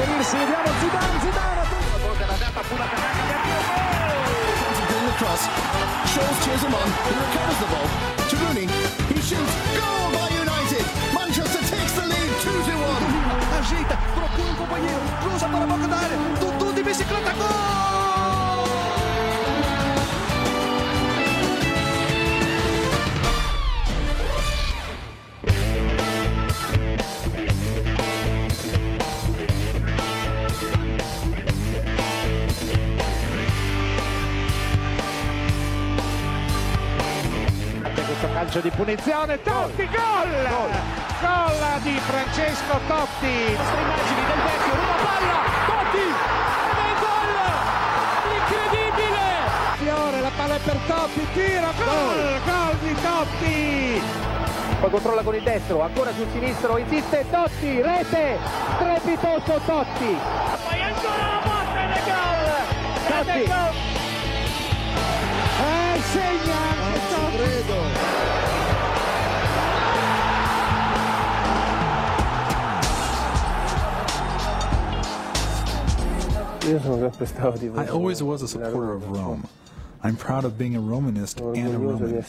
inserirsi, vediamo Zidane, the cross, Scholes cheers him on, he recovers the ball, to Rooney, he shoots, goal by United, Manchester takes the lead 2-1. Ajeita, procura companheiro, cruza para a boca da área, Dudu de bicicleta, gol! Calcio di punizione, Totti, gol! Gol di Francesco Totti. Queste immagini del vecchio, una palla, Totti! Ed è gol! Incredibile! Fiore, la palla è per Totti, tiro, gol di Totti! Poi controlla con il destro, ancora sul sinistro, insiste Totti, rete, strepitoso Totti. Poi ancora la botta ed è gol! Totti! Segna anche Totti! Credo! I always was a supporter of Rome. I'm proud of being a Romanist and a Roman.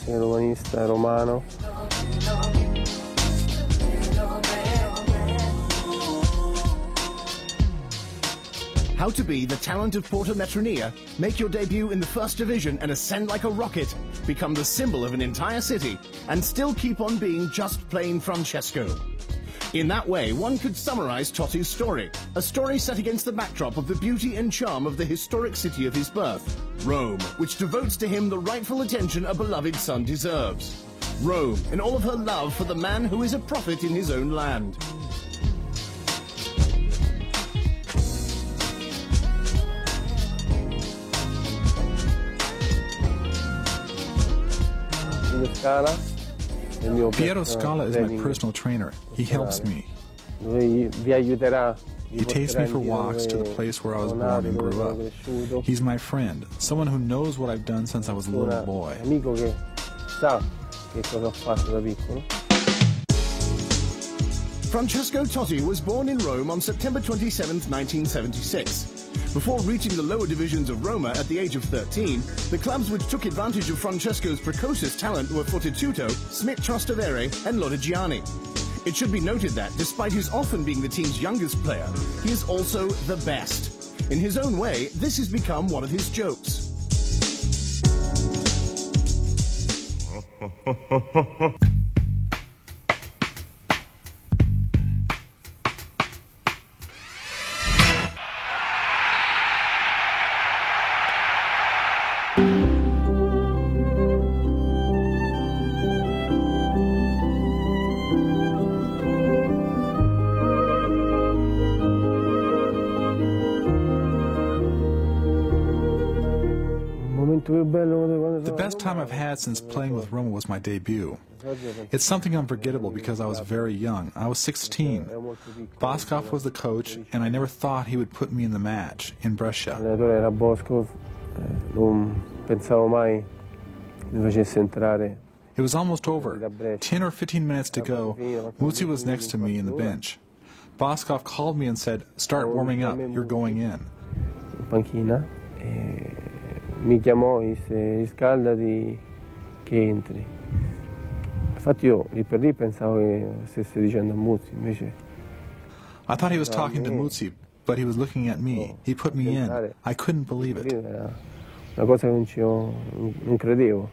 How to be the talent of Porto Metronia, make your debut in the first division and ascend like a rocket, become the symbol of an entire city, and still keep on being just plain Francesco. In that way, one could summarize Totti's story, a story set against the backdrop of the beauty and charm of the historic city of his birth, Rome, which devotes to him the rightful attention a beloved son deserves. Rome, in all of her love for the man who is a prophet in his own land. Piero Scala is my personal trainer. He helps me. He takes me for walks to the place where I was born and grew up. He's my friend, someone who knows what I've done since I was a little boy. Francesco Totti was born in Rome on September 27, 1976. Before reaching the lower divisions of Roma at the age of 13, the clubs which took advantage of Francesco's precocious talent were Fortitudo, Smith Trastevere and Lodigiani. It should be noted that, despite his often being the team's youngest player, he is also the best. In his own way, this has become one of his jokes. The best time I've had since playing with Roma was my debut. It's something unforgettable because I was very young. I was 16. Boskov was the coach, and I never thought he would put me in the match in Brescia. It was almost over. 10 or 15 minutes to go. Muzzi was next to me in the bench. Boskov called me and said, "Start warming up, you're going in." Mi chiamò e disse riscaldati che entri. Infatti io lì per lì pensavo che stesse dicendo a Muzzi, invece. I thought he was talking to Muzzi, but he was looking at me. He put me in. I couldn't believe it. Era una cosa che non credevo.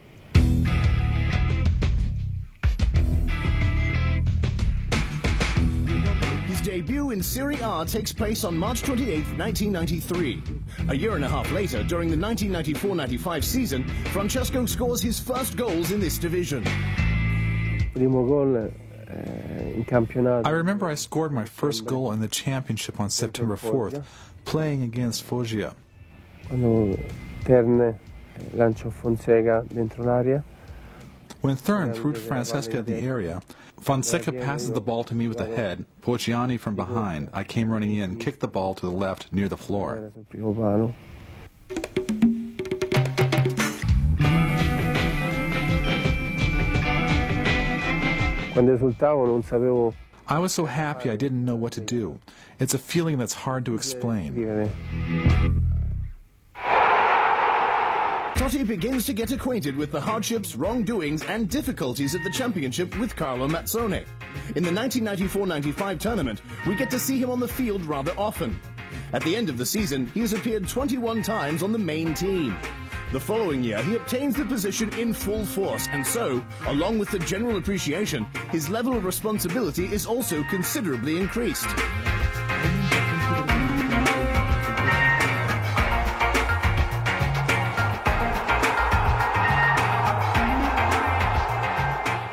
His debut in Serie A takes place on March 28, 1993. A year and a half later, during the 1994-95 season, Francesco scores his first goals in this division. I remember I scored my first goal in the championship on September 4th, playing against Foggia. When Thurn threw to Francesca in the area, Fonseca passes the ball to me with the head, Poggiani from behind. I came running in, kicked the ball to the left near the floor. I was so happy I didn't know what to do. It's a feeling that's hard to explain. Totti begins to get acquainted with the hardships, wrongdoings, and difficulties at the championship with Carlo Mazzone. In the 1994-95 tournament, we get to see him on the field rather often. At the end of the season, he has appeared 21 times on the main team. The following year, he obtains the position in full force, and so, along with the general appreciation, his level of responsibility is also considerably increased.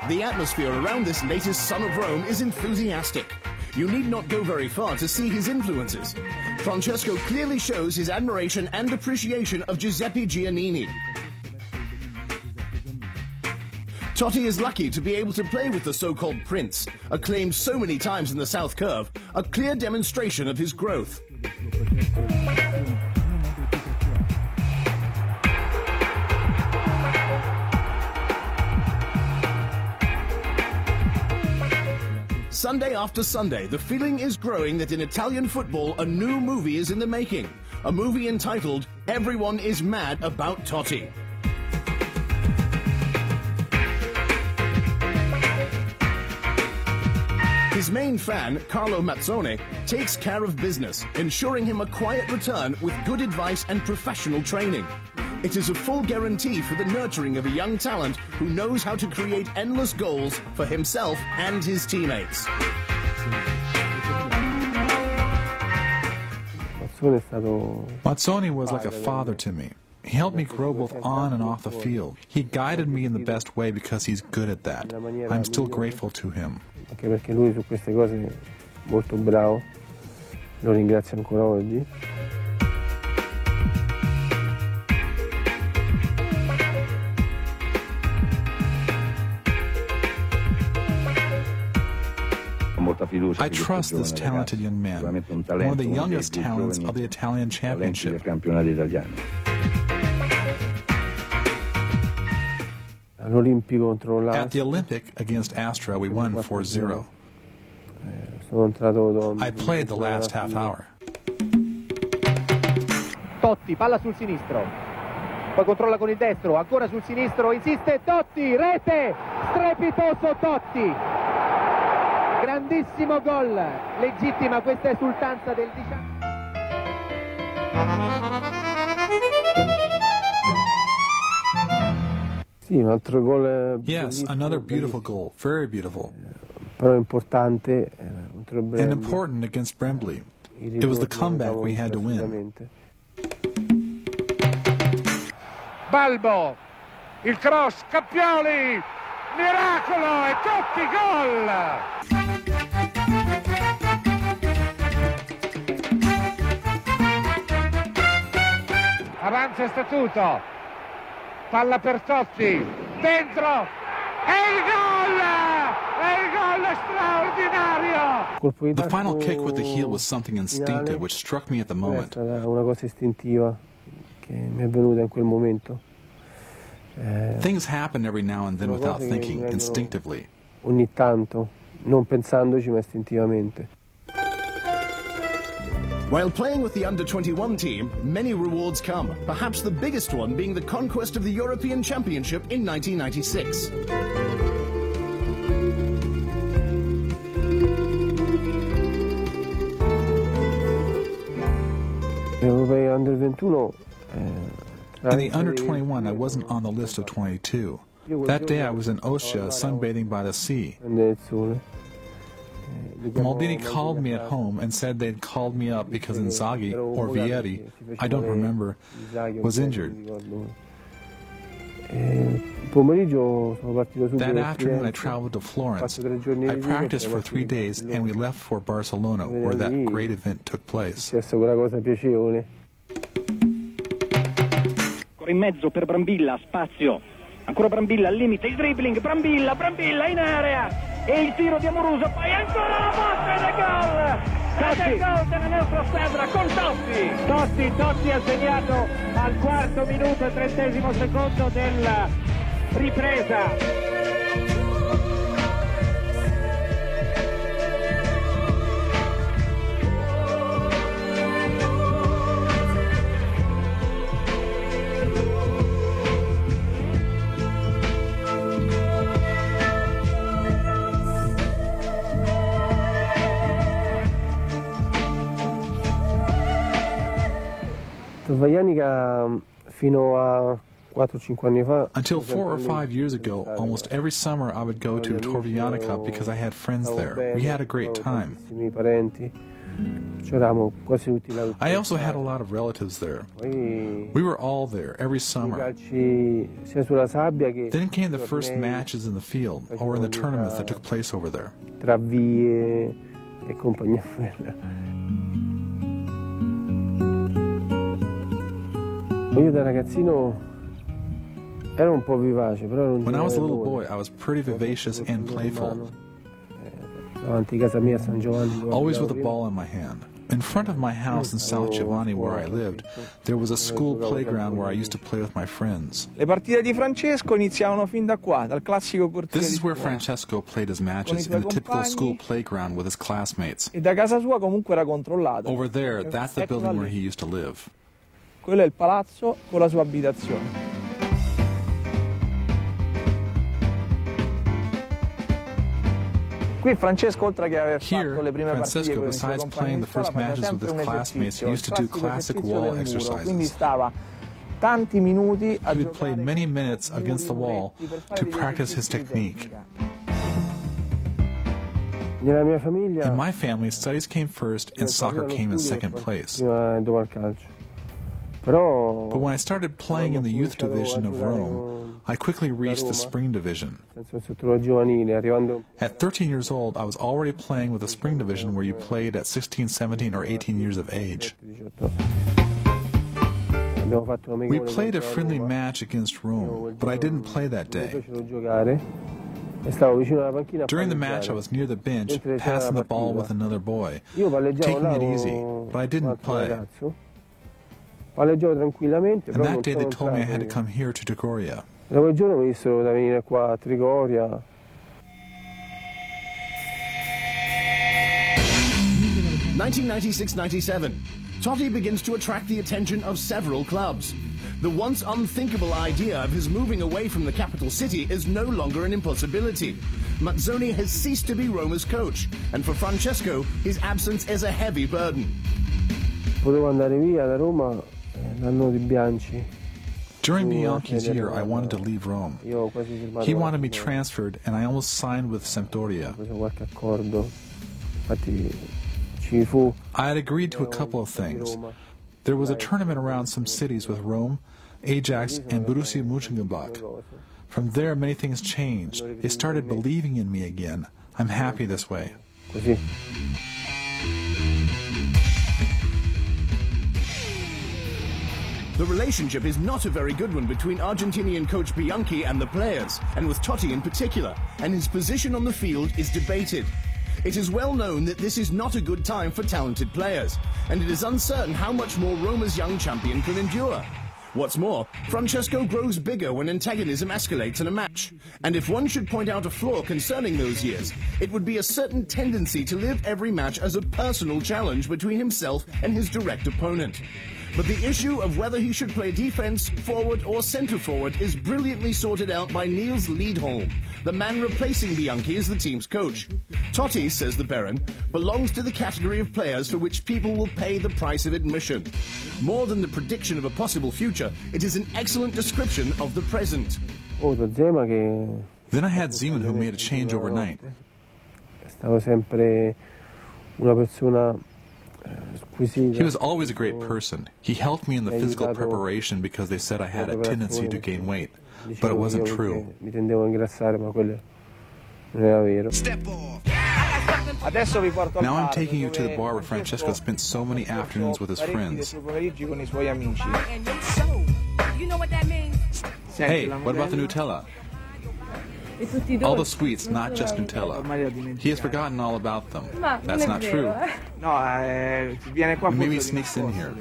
The atmosphere around this latest son of Rome is enthusiastic. You need not go very far to see his influences. Francesco clearly shows his admiration and appreciation of Giuseppe Giannini. Totti is lucky to be able to play with the so-called Prince, acclaimed so many times in the South Curve, a clear demonstration of his growth. Sunday after Sunday, the feeling is growing that in Italian football, a new movie is in the making. A movie entitled, Everyone is Mad About Totti. His main fan, Carlo Mazzone, takes care of business, ensuring him a quiet return with good advice and professional training. It is a full guarantee for the nurturing of a young talent who knows how to create endless goals for himself and his teammates. Mazzone was like a father to me. He helped me grow both on and off the field. He guided me in the best way because he's good at that. I'm still grateful to him. Anche perché lui su queste cose è molto bravo. Lo ringrazio ancora oggi. I trust this talented young man, one of the youngest talents of the Italian Championship. At the Olympic against Astra, we won 4-0. I played the last half hour. Totti, palla sul sinistro. Poi controlla con il destro, ancora sul sinistro, insiste Totti, rete! Strepitoso Totti! Grandissimo gol, legittima questa esultanza del 19. Yes, another beautiful goal, very beautiful. Però importante. And important against Brembly. It was the comeback we had to win. Balbo, il cross, Cappioli, miracolo e Totti, gol! Avanza Statuto, palla per Totti, dentro, e il gol! E il gol straordinario! The final kick with the heel was something instinctive which struck me at the moment. Una cosa istintiva che mi è venuta in quel momento. Things happen every now and then without thinking, instinctively. Ogni tanto, non pensandoci ma istintivamente. While playing with the under-21 team, many rewards come, perhaps the biggest one being the conquest of the European Championship in 1996. In the under-21, I wasn't on the list of 22. That day I was in Ostia sunbathing by the sea. Maldini called me at home and said they'd called me up because Inzaghi, or Vieri, I don't remember, was injured. That afternoon I traveled to Florence. I practiced for 3 days and we left for Barcelona, where that great event took place. In mezzo per Brambilla, spazio. Ancora Brambilla al limite, il dribbling, Brambilla in area. E il tiro di Amoruso, poi ancora la botta ed è gol! Ed è gol della nostra squadra con Totti! Totti ha segnato al 4 minuto e 30 secondo della ripresa. Until 4 or 5 years ago, almost every summer I would go to Torvianica because I had friends there. We had a great time. I also had a lot of relatives there. We were all there every summer. Then came the first matches in the field or in the tournaments that took place over there. When I was a little boy, I was pretty vivacious and playful, always with a ball in my hand. In front of my house in South Giovanni, where I lived, there was a school playground where I used to play with my friends. Le partite di Francesco iniziavano fin da qua, dal classico cortile. This is where Francesco played his matches, in the typical school playground with his classmates. E da casa sua comunque era controllato. Over there, that's the building where he used to live. Quello è il palazzo con la sua abitazione. Here, Francesco, besides playing the first matches with his classmates, he used to do classic wall exercises. He would play many minutes against the wall to practice his technique. In my family, studies came first and soccer came in second place. But when I started playing in the youth division of Rome, I quickly reached the spring division. At 13 years old, I was already playing with the spring division where you played at 16, 17, or 18 years of age. We played a friendly match against Rome, but I didn't play that day. During the match, I was near the bench, passing the ball with another boy, taking it easy, but I didn't play. And that day they told me I had to come here to Trigoria. 1996-97. Totti begins to attract the attention of several clubs. The once unthinkable idea of his moving away from the capital city is no longer an impossibility. Mazzoni has ceased to be Roma's coach, and for Francesco, his absence is a heavy burden. During Bianchi's year, I wanted to leave Rome. He wanted me transferred, and I almost signed with Sampdoria. I had agreed to a couple of things. There was a tournament around some cities with Rome, Ajax, and Borussia Mönchengladbach. From there, many things changed. They started believing in me again. I'm happy this way. The relationship is not a very good one between Argentinian coach Bianchi and the players, and with Totti in particular, and his position on the field is debated. It is well known that this is not a good time for talented players, and it is uncertain how much more Roma's young champion can endure. What's more, Francesco grows bigger when antagonism escalates in a match, and if one should point out a flaw concerning those years, it would be a certain tendency to live every match as a personal challenge between himself and his direct opponent. But the issue of whether he should play defense, forward or centre forward is brilliantly sorted out by Niels Lidholm, the man replacing Bianchi as the team's coach. Totti, says the Baron, belongs to the category of players for which people will pay the price of admission. More than the prediction of a possible future, it is an excellent description of the present. Then I had Zeman, who made a change overnight. He was always a great person. He helped me in the physical preparation because they said I had a tendency to gain weight, but it wasn't true. Now I'm taking you to the bar where Francesco spent so many afternoons with his friends. Hey, what about the Nutella? All the sweets, not just Nutella. He has forgotten all about them. That's not true. Maybe he sneaks in here.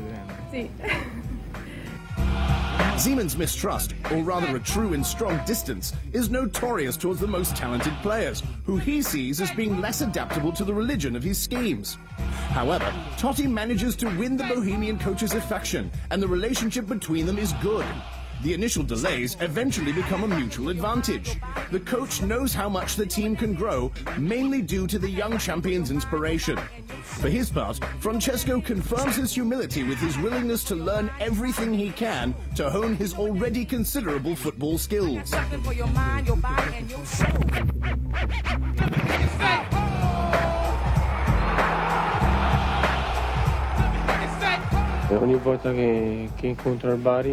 Zeman's mistrust, or rather a true and strong distance, is notorious towards the most talented players, who he sees as being less adaptable to the religion of his schemes. However, Totti manages to win the Bohemian coach's affection, and the relationship between them is good. The initial delays eventually become a mutual advantage. The coach knows how much the team can grow, mainly due to the young champion's inspiration. For his part, Francesco confirms his humility with his willingness to learn everything he can to hone his already considerable football skills.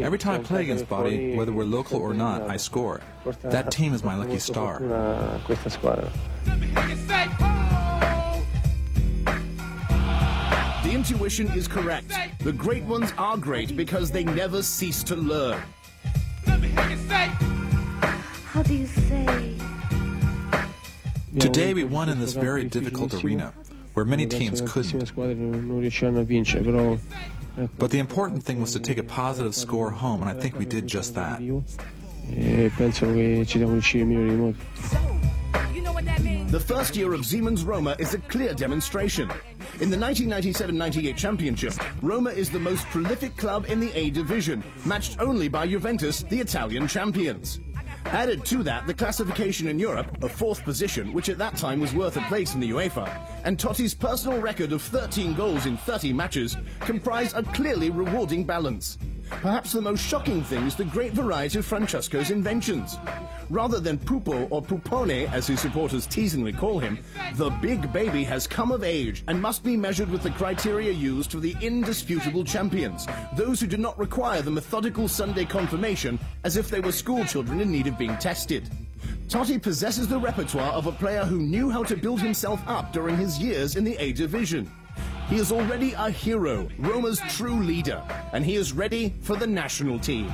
Every time I play against Bari, whether we're local or not, I score. That team is my lucky star. The intuition is correct. The great ones are great because they never cease to learn. How do you say? Today we won in this very difficult arena, where many teams couldn't. But the important thing was to take a positive score home, and I think we did just that. The first year of Siemens Roma is a clear demonstration. In the 1997-98 championship, Roma is the most prolific club in the A division, matched only by Juventus, the Italian champions. Added to that, the classification in Europe, a fourth position, which at that time was worth a place in the UEFA, and Totti's personal record of 13 goals in 30 matches comprise a clearly rewarding balance. Perhaps the most shocking thing is the great variety of Francesco's inventions. Rather than Pupo or Pupone, as his supporters teasingly call him, the big baby has come of age and must be measured with the criteria used for the indisputable champions, those who do not require the methodical Sunday confirmation as if they were school children in need of being tested. Totti possesses the repertoire of a player who knew how to build himself up during his years in the A division. He is already a hero, Roma's true leader, and he is ready for the national team.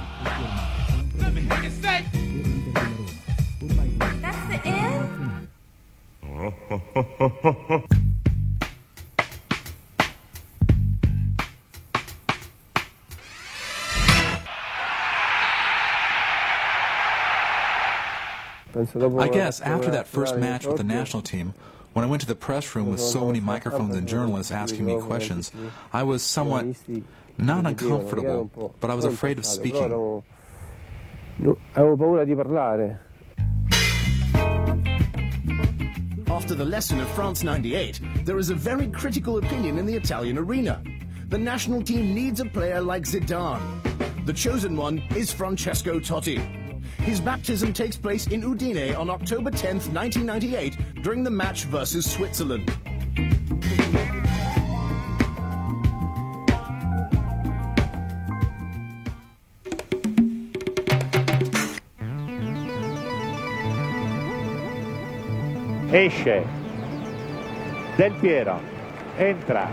That's the end? I guess after that first match with the national team, when I went to the press room with so many microphones and journalists asking me questions, I was somewhat, not uncomfortable, but I was afraid of speaking. After the lesson of France '98, there is a very critical opinion in the Italian arena. The national team needs a player like Zidane. The chosen one is Francesco Totti. His baptism takes place in Udine on October 10th, 1998, during the match versus Switzerland. Esce Del Piero, entra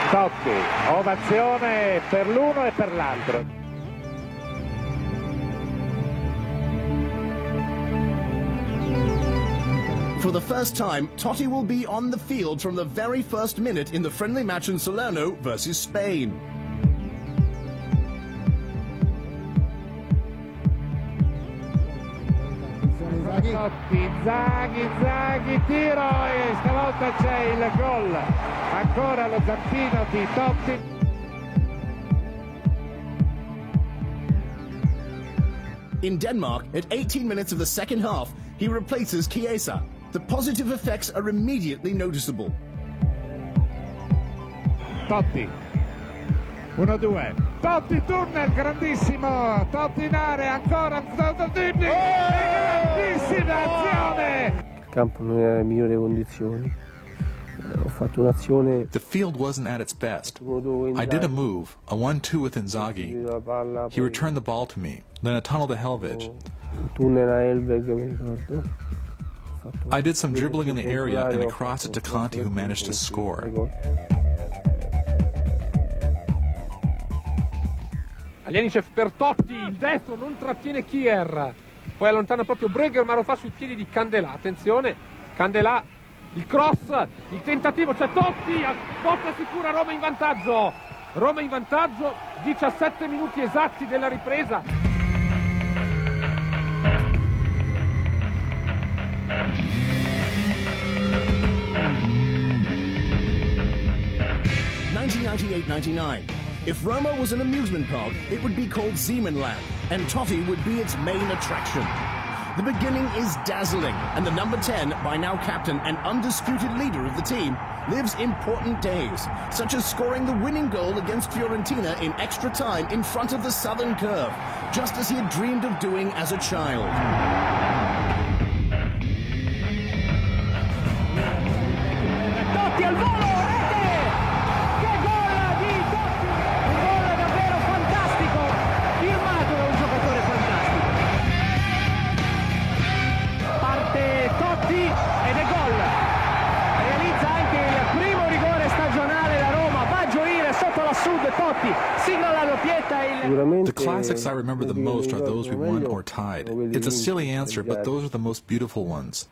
Totti, ovazione per l'uno e per l'altro. For the first time, Totti will be on the field from the very first minute in the friendly match in Salerno versus Spain. Totti, Inzaghi, tiro e stavolta c'è il gol. Ancora lo zampino di Totti. In Denmark, at 18 minutes of the second half, he replaces Chiesa. The positive effects are immediately noticeable. Totti, 1-2. Totti, tunnel, grandissimo. Totti in area, ancora Totti, grandissima azione. Il campo non era nelle migliori condizioni. Ho fatto un'azione. The field wasn't at its best. I did a move, a 1-2 with Inzaghi. He returned the ball to me, then a tunnel to Helvig. Tunnel a Helvig, mi ricordo. I did some dribbling in the area and across it to Conti, who managed to score. Alienicev per Totti, il destro non trattiene Kier, poi allontana proprio Breger, ma lo fa sui piedi di Candelà. Attenzione, Candelà, il cross, il tentativo, c'è Totti, a porta sicura, Roma in vantaggio, 17 minuti esatti della ripresa. 1998-99. If Roma was an amusement park, it would be called Siemensland, and Totti would be its main attraction. The beginning is dazzling, and the number 10, by now captain and undisputed leader of the team, lives important days, such as scoring the winning goal against Fiorentina in extra time in front of the Southern Curve, just as he had dreamed of doing as a child. Totti al volo, rete! Che gol di Totti! Un gol davvero fantastico, firmato da un giocatore fantastico. Parte Totti ed è gol. Realizza anche il primo rigore stagionale la Roma, va a gioire sotto la Sud, Totti sigla la doppietta. The classics I remember the most are those we won or tied. It's a silly answer, but those are the most beautiful ones.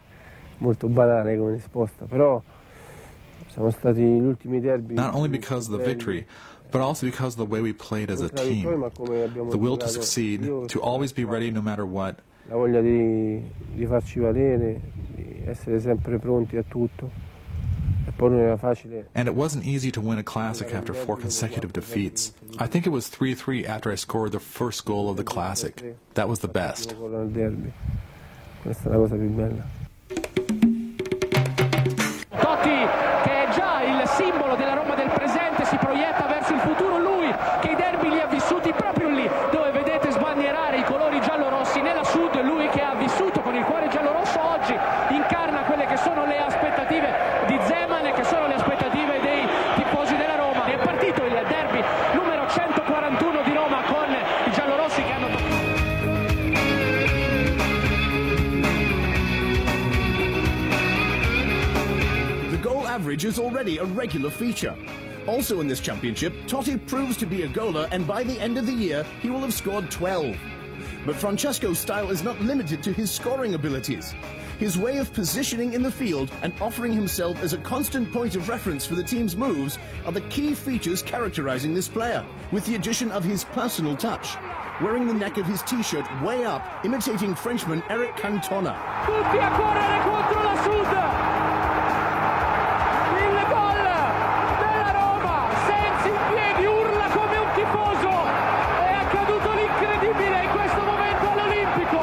Molto banale come risposta, però siamo stati gli ultimi derby. Not only because of the victory, but also because of the way we played as a team. The will to succeed, to always be ready no matter what. La voglia di farci valere, di essere sempre pronti a tutto. And it wasn't easy to win a classic after 4 consecutive defeats. I think it was 3-3 after I scored the first goal of the classic. That was the best. Questa è la cosa più bella. Totti, che è già il simbolo della Roma del presente, si proietta verso il futuro, lui che i derby li ha vissuti proprio lì, dove vedete sbandierare i colori giallorossi nella Sud, lui che ha vissuto con il cuore giallorosso oggi incarna quelle che sono le aspettative di Zeman e che sono le aspettative dei tifosi della Roma. È partito il derby numero 141 di Roma con i giallorossi che hanno... The goal average is already a regular feature. Also in this championship, Totti proves to be a goaler, and by the end of the year, he will have scored 12. But Francesco's style is not limited to his scoring abilities. His way of positioning in the field and offering himself as a constant point of reference for the team's moves are the key features characterizing this player, with the addition of his personal touch, wearing the neck of his t-shirt way up, imitating Frenchman Eric Cantona. Tutti a correre contro la Sud! Il gol della Roma, Sensi in piedi, urla come un tifoso, è accaduto l'incredibile in questo momento all'Olimpico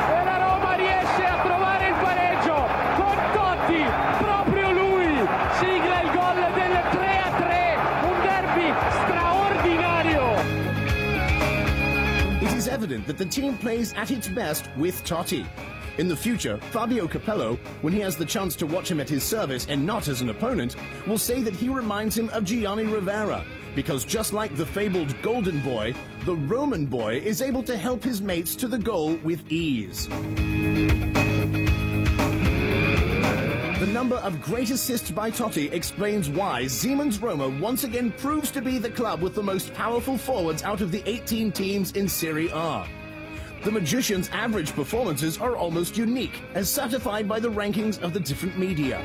e la Roma riesce a trovare il pareggio con Totti, proprio lui sigla il gol del 3-3, un derby straordinario. It is evident that the team plays at its best with Totti. In the future, Fabio Capello, when he has the chance to watch him at his service and not as an opponent, will say that he reminds him of Gianni Rivera, because just like the fabled Golden Boy, the Roman boy is able to help his mates to the goal with ease. The number of great assists by Totti explains why Siemens Roma once again proves to be the club with the most powerful forwards out of the 18 teams in Serie A. The Magician's average performances are almost unique, as certified by the rankings of the different media.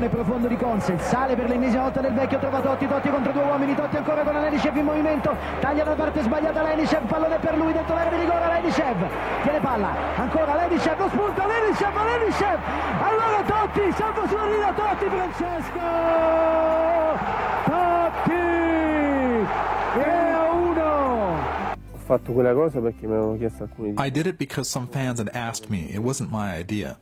Profondo di Consel, sale per l'ennesima volta del vecchio, trova Totti, Totti contro 2 uomini, Totti ancora con Lenishev in movimento, taglia dalla parte sbagliata Lenishev, pallone per lui dentro l'area di rigore, Lenishev tiene palla, ancora Lenishev, lo spunto, Lenishev, allora Totti, salvo sulla linea, Totti, Francesco Totti, e a 1. Ho fatto quella cosa perché mi avevano chiesto alcuni. I did it because some fans had asked me. It wasn't my idea.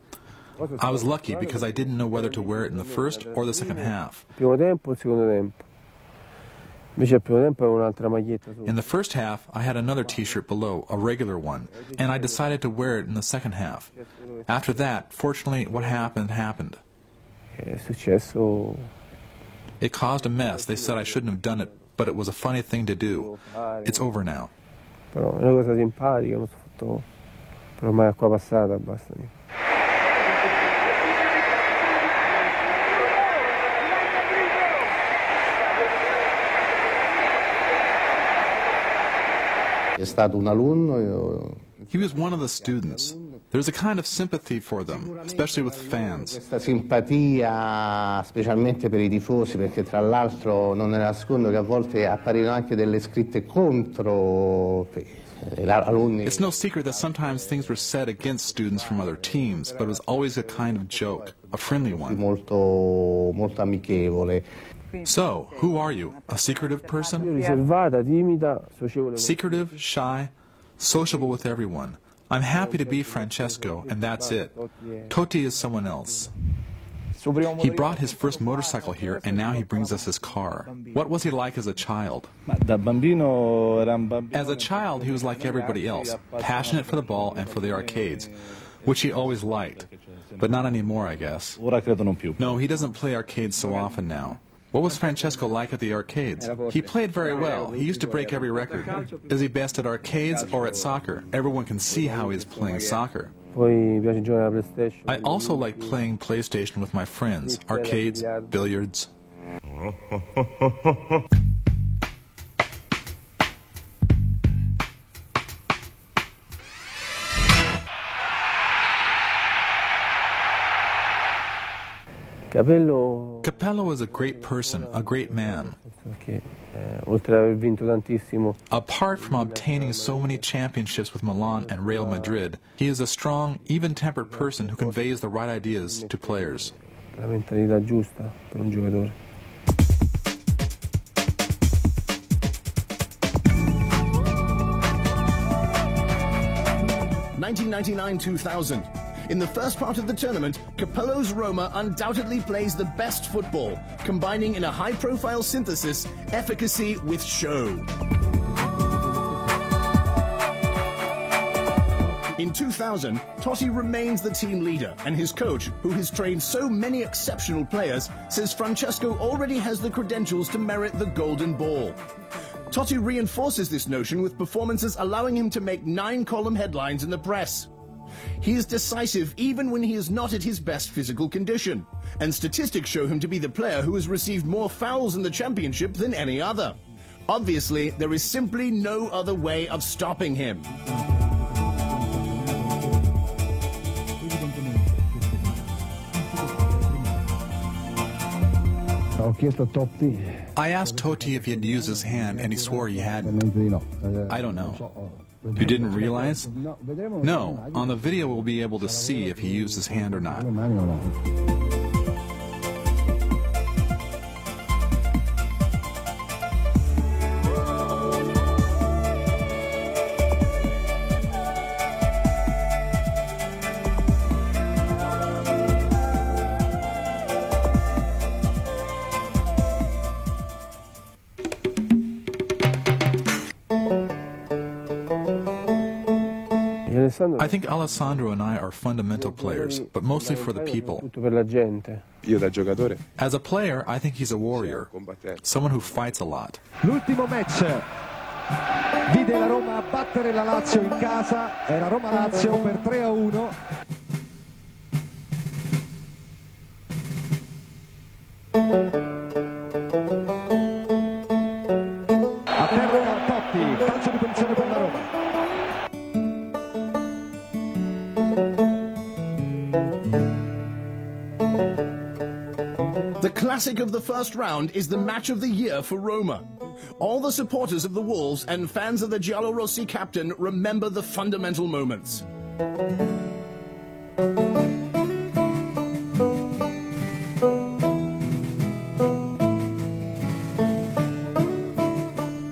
I was lucky because I didn't know whether to wear it in the first or the second half. Primo tempo e secondo tempo. Invece al primo tempo avevo un'altra maglietta sopra. In the first half, I had another t-shirt below, a regular one, and I decided to wear it in the second half. After that, fortunately, what happened, happened. È successo. It caused a mess. They said I shouldn't have done it, but it was a funny thing to do. It's over now. Però è una cosa simpatica, non so fatto per ormai acqua passata, basta. È stato un alunno. He was one of the students. There's a kind of sympathy for them, especially with fans. Questa simpatia, specialmente per I tifosi, perché tra l'altro non ne nascondo che a volte apparirono anche delle scritte contro alunni. It's no secret that sometimes things were said against students from other teams, but it was always a kind of joke, a friendly one. Molto amichevole. So, who are you? A secretive person? Riservata, timida, socievole. Secretive, shy, sociable with everyone. I'm happy to be Francesco, and that's it. Totti is someone else. He brought his first motorcycle here, and now he brings us his car. What was he like as a child? As a child, he was like everybody else, passionate for the ball and for the arcades, which he always liked. But not anymore, I guess. No, he doesn't play arcades so often now. What was Francesco like at the arcades? He played very well. He used to break every record. Is he best at arcades or at soccer? Everyone can see how he's playing soccer. I also like playing PlayStation with my friends, arcades, billiards. Capello is a great person, a great man. Apart from obtaining so many championships with Milan and Real Madrid, he is a strong, even-tempered person who conveys the right ideas to players. La mentalità giusta per un giocatore. 1999-2000. In the first part of the tournament, Capello's Roma undoubtedly plays the best football, combining in a high-profile synthesis efficacy with show. In 2000, Totti remains the team leader, and his coach, who has trained so many exceptional players, says Francesco already has the credentials to merit the Golden Ball. Totti reinforces this notion with performances allowing him to make 9-column headlines in the press. He is decisive even when he is not at his best physical condition, and statistics show him to be the player who has received more fouls in the championship than any other. Obviously, there is simply no other way of stopping him. I asked Totti if he had used his hand, and he swore he hadn't. I don't know. You didn't realize? No. On the video we'll be able to see if he used his hand or not. I think Alessandro and I are fundamental players, but mostly for the people. As a player, I think he's a warrior, someone who fights a lot. L'ultimo match vide la Roma battere la Lazio in casa, era Roma-Lazio per 3-1. A terra Totti, calcio di punizione per la Roma. The classic of the first round is the match of the year for Roma. All the supporters of the Wolves and fans of the Giallorossi captain remember the fundamental moments.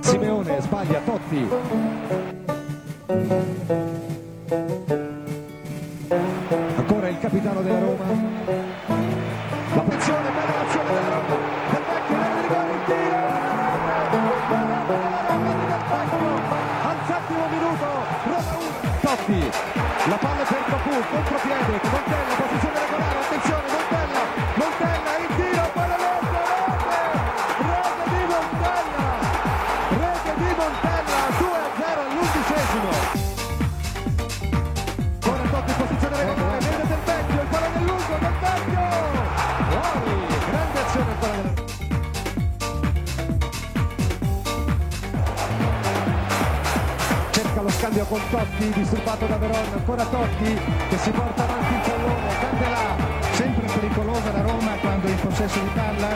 Simeone sbaglia, Totti. Ancora il capitano della Roma. contropiede, Montella, posizione regolare, attenzione, Montella, il tiro, palla rete di Montella, 2-0 all'11°. Ora Totti in posizione regolare, vede Del Vecchio, il pallone lungo, Del Vecchio, grande azione ancora della... Lo scambio con Totti, disturbato da Verón, ancora Totti che si porta avanti il pallone, Candelà, sempre pericolosa la Roma quando è in possesso di palla.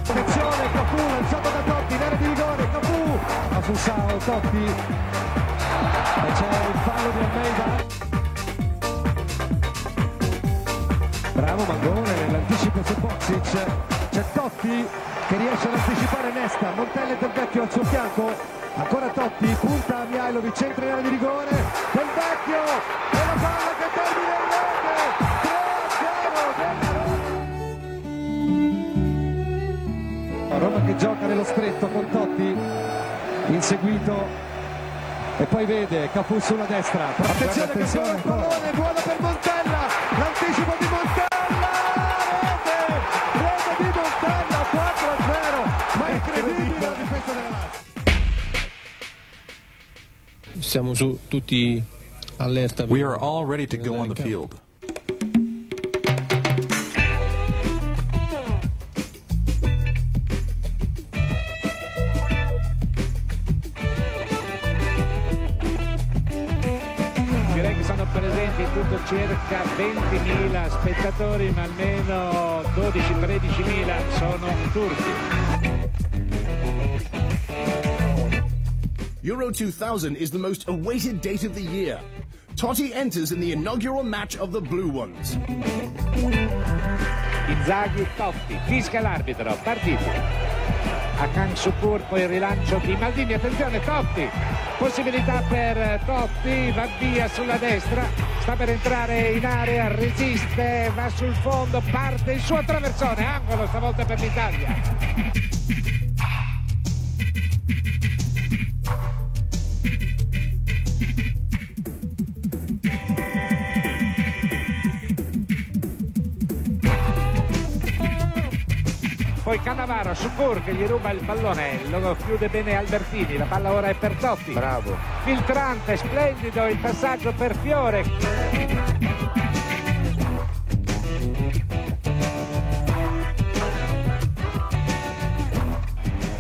Attenzione, Cafu, lanciato da Totti, in area di rigore, Cafu, a Fusao, Totti, e c'è il fallo di Almeida. Bravo Mangone nell'anticipo su Boksic. C'è Totti che riesce ad anticipare Nesta, Montella e Del Vecchio al suo fianco, ancora Totti, punta a Mihajlovic, entra in area di rigore, Del Vecchio e la palla che termina in rete, 3-0 della Roma che gioca nello stretto con Totti, inseguito e poi vede Cafu sulla destra, attenzione che solo il pallone, buono per Montella, l'anticipo di Montella, incredibile la difesa della Lazio. Siamo tutti allerta. We are all ready to go on the field. Direi che sono presenti in tutto circa 20.000 spettatori, ma almeno 12-13.000 sono turchi. Euro 2000 is the most awaited date of the year. Totti enters in the inaugural match of the Blue Ones. Inzaghi, Totti, fischia l'arbitro, partito. Hakan Şükür, poi il rilancio di Maldini, attenzione Totti, possibilità per Totti, va via sulla destra, sta per entrare in area, resiste, va sul fondo, parte il suo traversone, angolo stavolta per l'Italia. Poi Cannavaro, Şükür che gli ruba il pallone, lo chiude bene Albertini, la palla ora è per Totti. Bravo. Filtrante, splendido il passaggio per Fiore.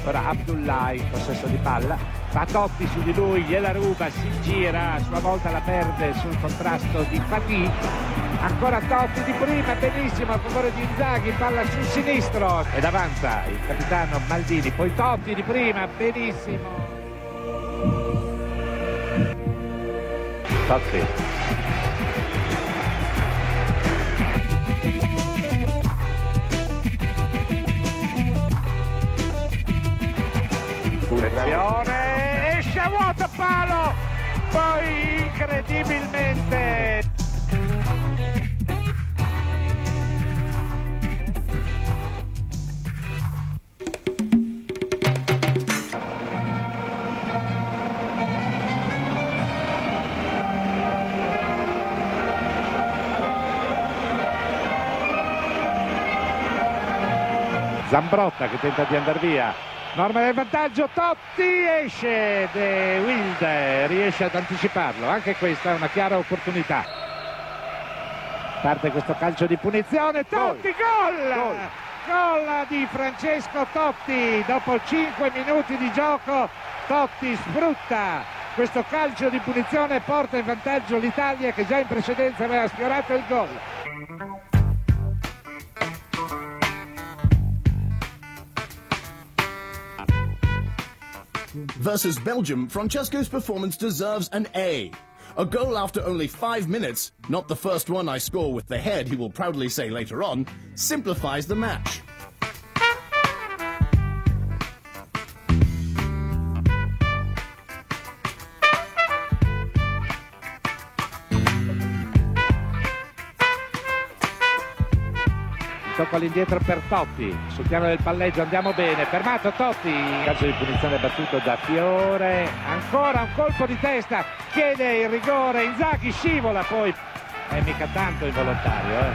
Ora Abdullahi in possesso di palla, va Totti su di lui, gliela ruba, si gira, a sua volta la perde sul contrasto di Fatih. Ancora Totti di prima, benissimo a favore di Inzaghi, palla sul sinistro ed avanza il capitano Maldini, poi Totti di prima, benissimo. Totti. Attenzione, esce a vuoto palo, poi incredibilmente Zambrotta che tenta di andare via, Norma del vantaggio, Totti, esce De Wilde, riesce ad anticiparlo, anche questa è una chiara opportunità. Parte questo calcio di punizione, Totti, gol! Gol di Francesco Totti, dopo 5 minuti di gioco Totti sfrutta questo calcio di punizione e porta in vantaggio l'Italia che già in precedenza aveva sfiorato il gol. Versus Belgium, Francesco's performance deserves an A. A goal after only 5 minutes, not the first one I score with the head, he will proudly say later on, simplifies the match. tocco all'indietro per Totti, sul piano del palleggio andiamo bene, fermato Totti, calcio di punizione battuto da Fiore, ancora un colpo di testa, chiede il rigore, Inzaghi scivola, poi è mica tanto involontario,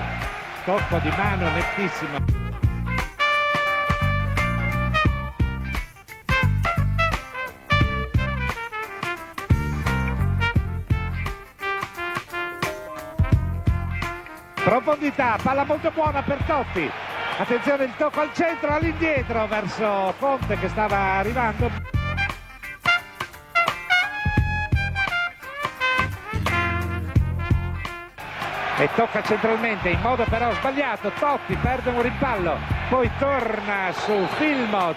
tocco di mano nettissimo. Profondità, palla molto buona per Totti, attenzione il tocco al centro, all'indietro verso Conte che stava arrivando. E tocca centralmente in modo però sbagliato, Totti perde un rimpallo, poi torna su Filmoz,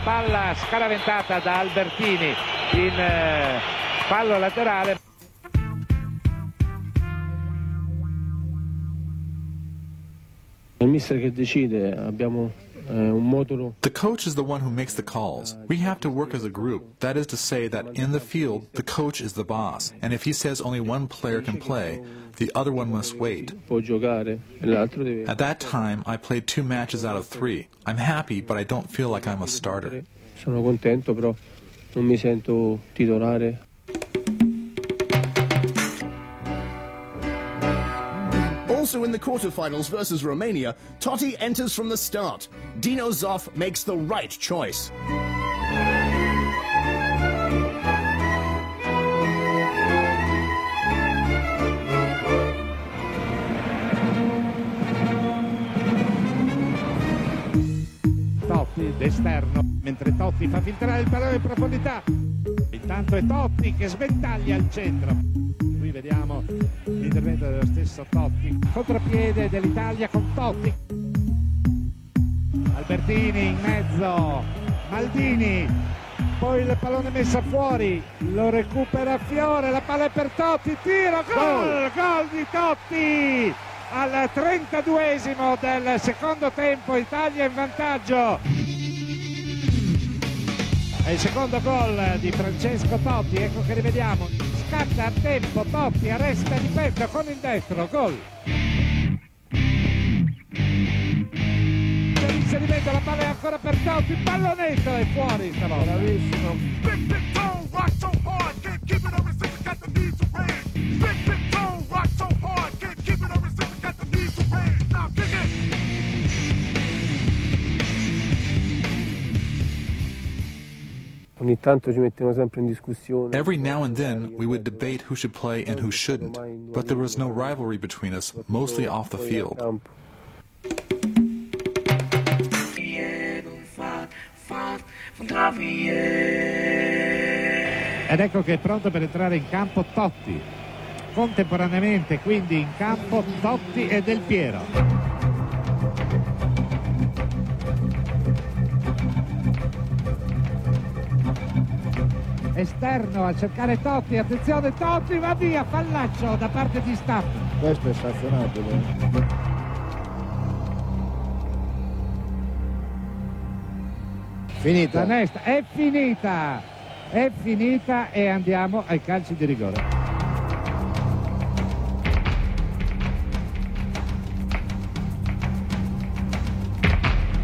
palla scaraventata da Albertini in fallo laterale. Il mister che decide, abbiamo un modulo. The coach is the one who makes the calls. We have to work as a group. That is to say that in the field, the coach is the boss. And if he says only one player can play, the other one must wait. At that time, I played 2 matches out of 3. I'm happy, but I don't feel like I'm a starter. Sono contento, però non mi sento titolare. Also in the quarterfinals versus Romania, Totti enters from the start. Dino Zoff makes the right choice. Totti d'esterno, mentre Totti fa filtrare il pallone in profondità. Intanto è Totti che sventaglia al centro. Qui vediamo l'intervento dello stesso Totti, contropiede dell'Italia con Totti, Albertini in mezzo, Maldini, poi il pallone messo fuori, lo recupera Fiore, la palla è per Totti, tiro, gol di Totti al 32esimo del secondo tempo, Italia in vantaggio. È il secondo gol di Francesco Totti, ecco che rivediamo, scatta a tempo, Totti arresta di petto con il destro, gol. L'inserimento, la palla è ancora per Totti, il pallonetto è fuori stavolta. Bravissimo. Ogni tanto ci mettiamo sempre in discussione. Every now and then, we would debate who should play and who shouldn't, but there was no rivalry between us, mostly off the field. Ed ecco che è pronto per entrare in campo Totti. Contemporaneamente quindi in campo Totti e Del Piero. Esterno a cercare Totti, attenzione Totti, va via, fallaccio da parte di Staff. Questo è sanzionabile. Finita. È finita e andiamo ai calci di rigore.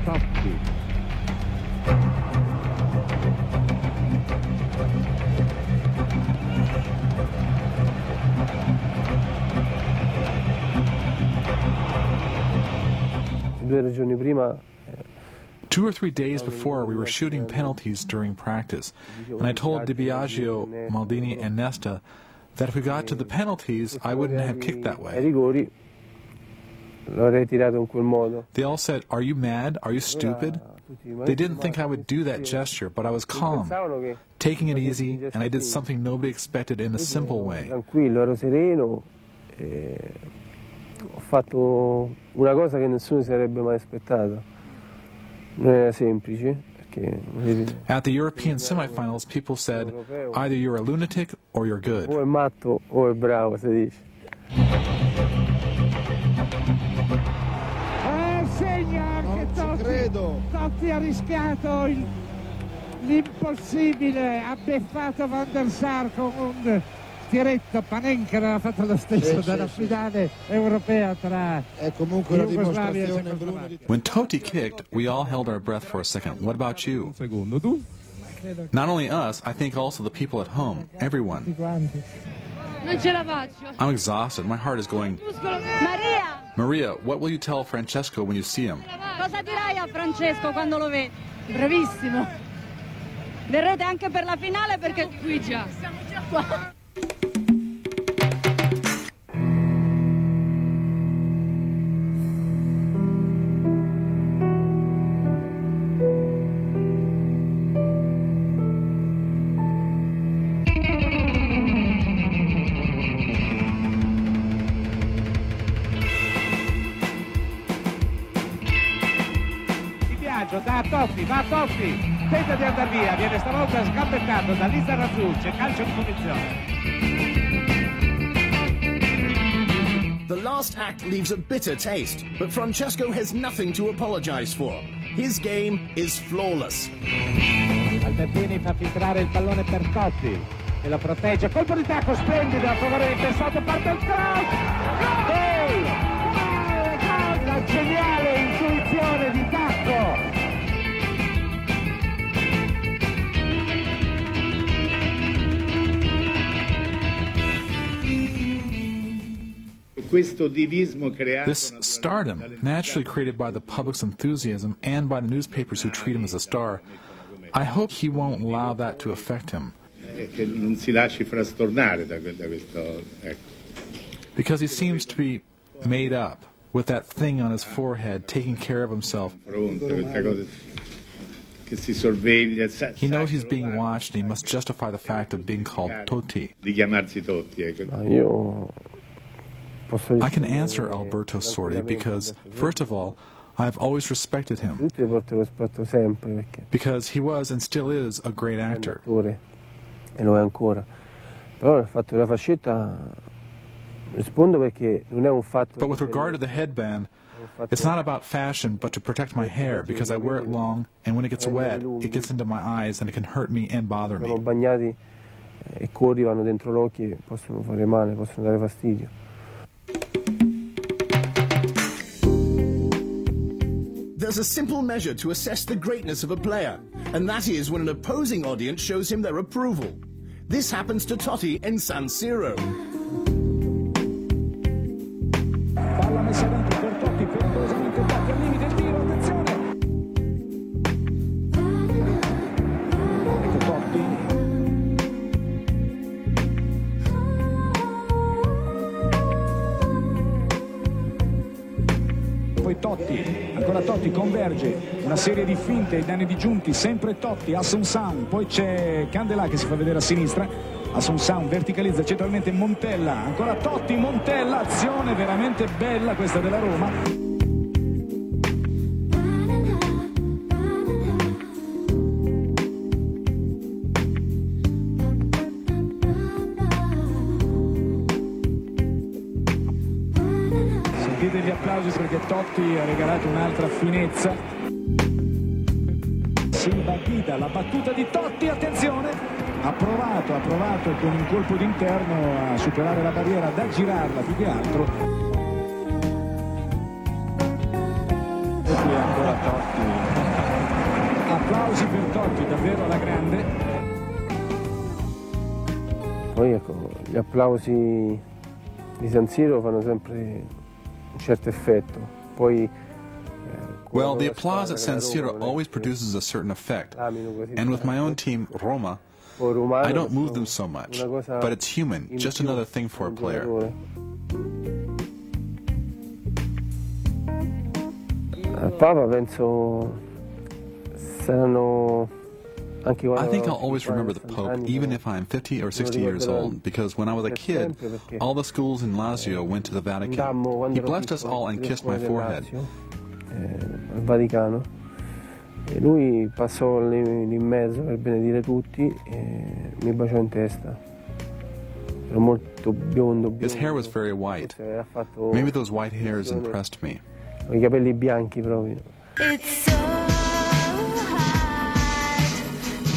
Totti. Giorni prima 2 or 3 days before, we were shooting penalties during practice, and I told Di Biagio, Maldini, and Nesta that if we got to the penalties, I wouldn't have kicked that way. They all said, "Are you mad? Are you stupid?" They didn't think I would do that gesture, but I was calm, taking it easy, and I did something nobody expected in a simple way. Tranquillo, ero sereno, ho fatto una cosa che nessuno si sarebbe mai aspettata. Non era semplice. At the European semifinals, people said, either you're a lunatic or you're good. O è matto o è bravo, si dice. Segna anche Totti. Totti ha rischiato l'impossibile, ha beffato Van der Sar con un tieretto, Panenka aveva fatto lo stesso dalla finale europea tra Jugoslavia e Cecoslovacchia. When Totti kicked, we all held our breath for a second. What about you? Not only us, I think also the people at home, everyone. Non ce la faccio. I'm exhausted. My heart is going. Maria, what will you tell Francesco when you see him? Cosa dirai a Francesco quando lo vedi? Bravissimo. Verrete anche per la finale perché qui già. Siamo già qua. Da Totti, va Totti, tenta di andare via, viene stavolta sgambettato da Lizarazu, c'è calcio di punizione. The last act leaves a bitter taste, but Francesco has nothing to apologize for. His game is flawless. Albertini fa filtrare il pallone per Totti, che lo protegge, colpo di tacco splendido a favore del Pesotto, parte il cross! Gol! La geniale intuizione di tacco! This stardom, naturally created by the public's enthusiasm and by the newspapers who treat him as a star, I hope he won't allow that to affect him. Because he seems to be made up, with that thing on his forehead, taking care of himself. He knows he's being watched and he must justify the fact of being called Totti. I can answer Alberto Sordi because, first of all, I've always respected him. Because he was and still is a great actor. But with regard to the headband, it's not about fashion, but to protect my hair, because I wear it long, and when it gets wet, it gets into my eyes, and it can hurt me and bother me. There's a simple measure to assess the greatness of a player, and that is when an opposing audience shows him their approval. This happens to Totti in San Siro. Palla messa dentro per Totti, pericolosamente Totti al limite il tiro, attenzione! Ecco Totti. Poi Totti, ancora Totti, converge, una serie di finte ai danni di Giunti, sempre Totti, Assunção, poi c'è Candelà che si fa vedere a sinistra, Assunção verticalizza centralmente Montella, ancora Totti, Montella, azione veramente bella questa della Roma. Sentite gli applausi perché Totti ha regalato un'altra finezza. Silva guida la battuta di Totti, attenzione, ha provato con un colpo d'interno a superare la barriera, ad aggirarla più che altro. E qui ancora Totti, applausi per Totti, davvero alla grande. Poi ecco, gli applausi di San Siro fanno sempre un certo effetto. Poi well, the applause at San Siro always produces a certain effect, and with my own team, Roma, I don't move them so much, but it's human, just another thing for a player. Papa, penso saranno anche I think I'll always remember the Pope, even if I'm 50 or 60 years old, because when I was a kid, all the schools in Lazio went to the Vatican. He blessed us all and kissed my forehead. Al Vaticano, e lui passò lì in mezzo per benedire tutti e mi baciò in testa. Era molto biondo. His hair was very white. Maybe those white hairs impressed me. I capelli bianchi proprio. It's so hard,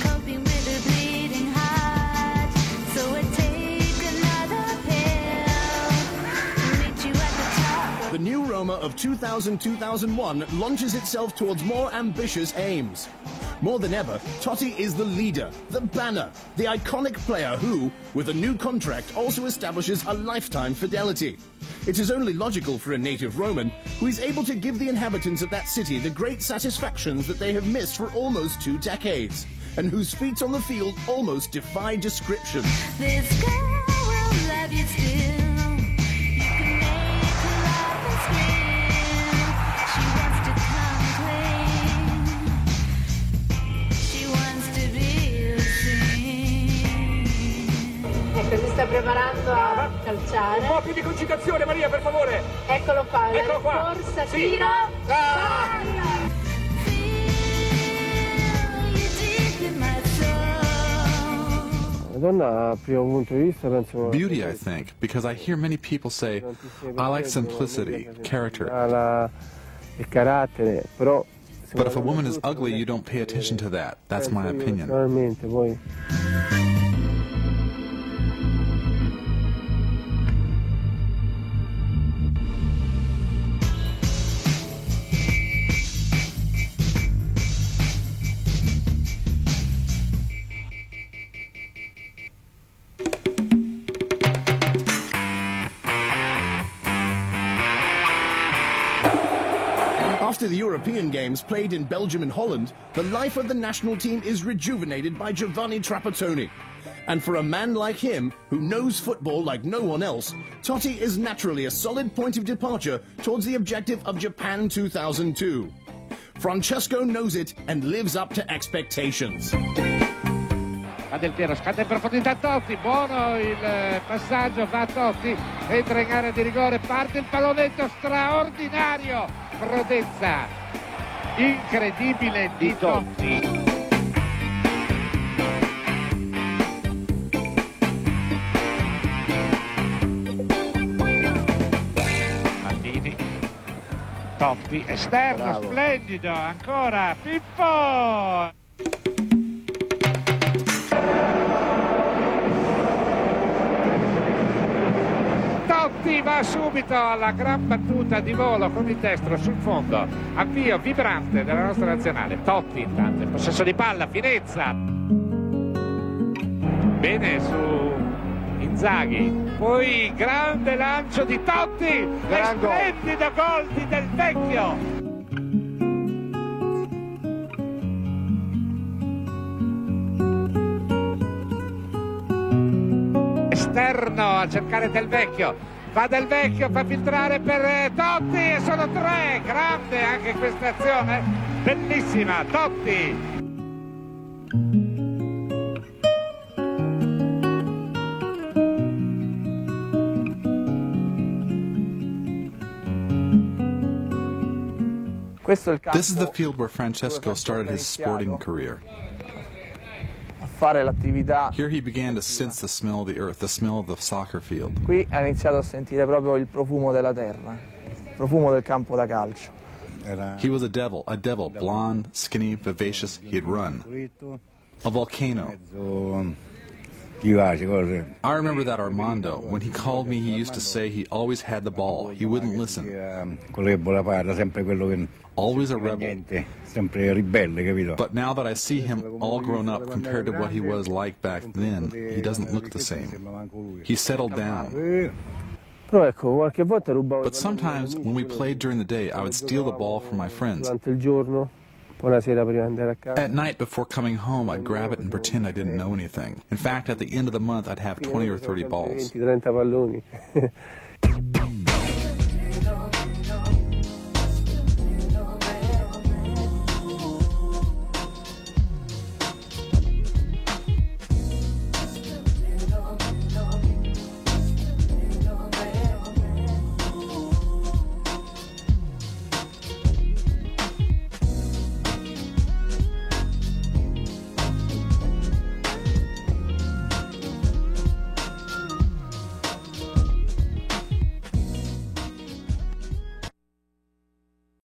coping with the bleeding heart. So I take another the new Roma of 2000-2001 launches itself towards more ambitious aims. More than ever, Totti is the leader, the banner, the iconic player who, with a new contract, also establishes a lifetime fidelity. It is only logical for a native Roman who is able to give the inhabitants of that city the great satisfactions that they have missed for almost 2 decades, and whose feats on the field almost defy description. This girl will love you still. Si sta preparando a calciare. Un po' più di concitazione, Maria, per favore. Eccolo qua, eccolo qua. Forza, sì. tiro. Beauty, I think, because I hear many people say, I like simplicity, character. But if a woman is ugly, you don't pay attention to that. That's my opinion. After the European Games played in Belgium and Holland, the life of the national team is rejuvenated by Giovanni Trapattoni. And for a man like him, who knows football like no one else, Totti is naturally a solid point of departure towards the objective of Japan 2002. Francesco knows it and lives up to expectations. Del Piero, scatta in profondità Totti, buono il passaggio, va Totti, entra in area di rigore, parte il pallonetto straordinario, prodezza incredibile di Totti. Maldini, Totti, esterno, bravo. Splendido, ancora Pippo! Totti va subito alla gran battuta di volo con il destro sul fondo, avvio vibrante della nostra nazionale. Totti intanto, il possesso di palla, finezza, bene su Inzaghi, poi grande lancio di Totti e splendido gol di Del Vecchio. Esterno a cercare Del Vecchio, va Del Vecchio, fa filtrare per Totti e sono 3, grande anche questa azione, bellissima, Totti. This is the field where Francesco started his sporting career. Here he began to sense the smell of the earth, the smell of the soccer field. Qui ha iniziato a sentire proprio il profumo della terra, il profumo del campo da calcio. He was a devil, blonde, skinny, vivacious, he'd run. A volcano. I remember that Armando, when he called me, he used to say he always had the ball, he wouldn't listen. Always a rebel. But now that I see him all grown up compared to what he was like back then, he doesn't look the same. He settled down. But sometimes, when we played during the day, I would steal the ball from my friends. At night, before coming home, I'd grab it and pretend I didn't know anything. In fact, at the end of the month, I'd have 20 or 30 balls.